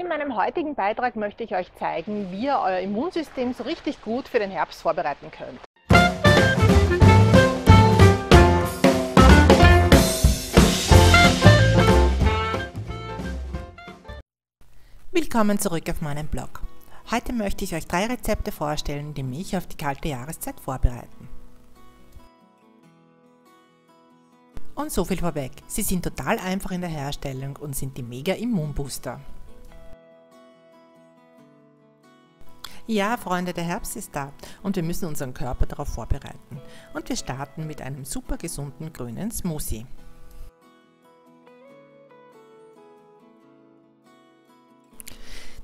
In meinem heutigen Beitrag möchte ich euch zeigen, wie ihr euer Immunsystem so richtig gut für den Herbst vorbereiten könnt. Willkommen zurück auf meinem Blog. Heute möchte ich euch 3 Rezepte vorstellen, die mich auf die kalte Jahreszeit vorbereiten. Und so viel vorweg, sie sind total einfach in der Herstellung und sind die Mega-Immunbooster. Ja, Freunde, der Herbst ist da und wir müssen unseren Körper darauf vorbereiten. Und wir starten mit einem super gesunden grünen Smoothie.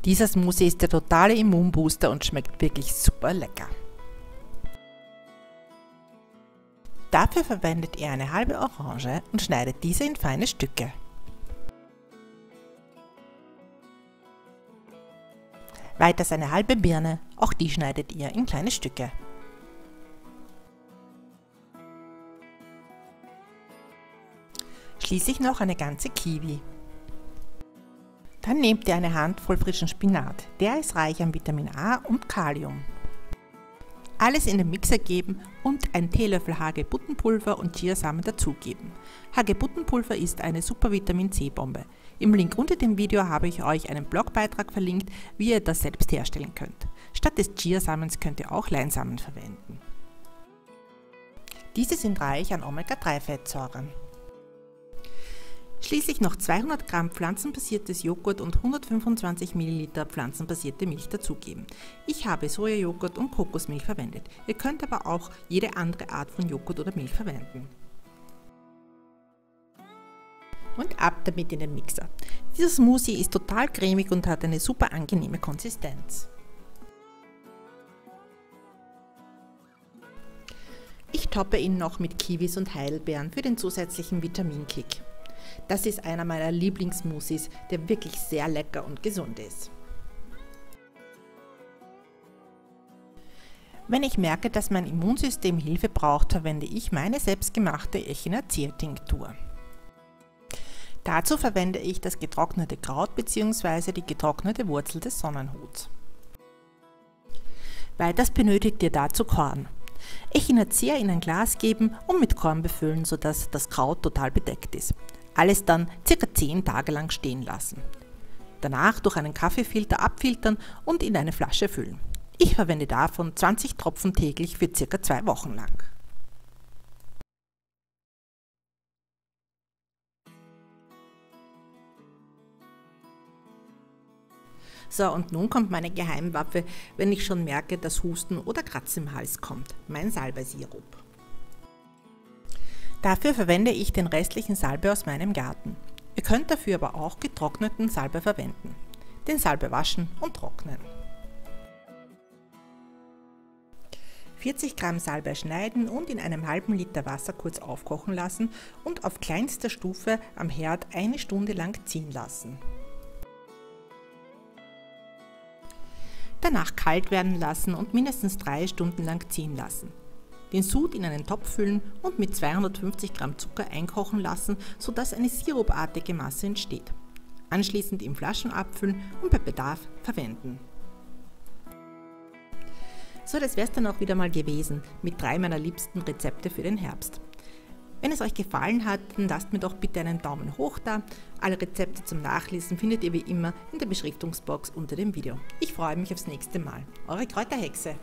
Dieser Smoothie ist der totale Immunbooster und schmeckt wirklich super lecker. Dafür verwendet ihr eine halbe Orange und schneidet diese in feine Stücke. Weiters eine halbe Birne, auch die schneidet ihr in kleine Stücke. Schließlich noch eine ganze Kiwi. Dann nehmt ihr eine Handvoll frischen Spinat, der ist reich an Vitamin A und Kalium. Alles in den Mixer geben und einen Teelöffel Hagebuttenpulver und Chiasamen dazugeben. Hagebuttenpulver ist eine super Vitamin C Bombe. Im Link unter dem Video habe ich euch einen Blogbeitrag verlinkt, wie ihr das selbst herstellen könnt. Statt des Chiasamens könnt ihr auch Leinsamen verwenden. Diese sind reich an Omega-3-Fettsäuren. Schließlich noch 200 Gramm pflanzenbasiertes Joghurt und 125 Milliliter pflanzenbasierte Milch dazugeben. Ich habe Sojajoghurt und Kokosmilch verwendet. Ihr könnt aber auch jede andere Art von Joghurt oder Milch verwenden. Und ab damit in den Mixer. Dieser Smoothie ist total cremig und hat eine super angenehme Konsistenz. Ich toppe ihn noch mit Kiwis und Heidelbeeren für den zusätzlichen Vitaminkick. Das ist einer meiner Lieblingssmoothies, der wirklich sehr lecker und gesund ist. Wenn ich merke, dass mein Immunsystem Hilfe braucht, verwende ich meine selbstgemachte Echinacea-Tinktur. Dazu verwende ich das getrocknete Kraut bzw. die getrocknete Wurzel des Sonnenhuts. Weiters benötigt ihr dazu Korn. Echinacea in ein Glas geben und mit Korn befüllen, sodass das Kraut total bedeckt ist. Alles dann ca. 10 Tage lang stehen lassen. Danach durch einen Kaffeefilter abfiltern und in eine Flasche füllen. Ich verwende davon 20 Tropfen täglich für ca. 2 Wochen lang. So, und nun kommt meine Geheimwaffe, wenn ich schon merke, dass Husten oder Kratzen im Hals kommt, mein Salbeisirup. Dafür verwende ich den restlichen Salbei aus meinem Garten. Ihr könnt dafür aber auch getrockneten Salbei verwenden. Den Salbei waschen und trocknen. 40 Gramm Salbei schneiden und in einem halben Liter Wasser kurz aufkochen lassen und auf kleinster Stufe am Herd 1 Stunde lang ziehen lassen. Danach kalt werden lassen und mindestens 3 Stunden lang ziehen lassen. Den Sud in einen Topf füllen und mit 250 Gramm Zucker einkochen lassen, sodass eine sirupartige Masse entsteht. Anschließend in Flaschen abfüllen und bei Bedarf verwenden. So, das wäre es dann auch wieder mal gewesen mit 3 meiner liebsten Rezepte für den Herbst. Wenn es euch gefallen hat, dann lasst mir doch bitte einen Daumen hoch da. Alle Rezepte zum Nachlesen findet ihr wie immer in der Beschriftungsbox unter dem Video. Ich freue mich aufs nächste Mal. Eure Kräuterhexe!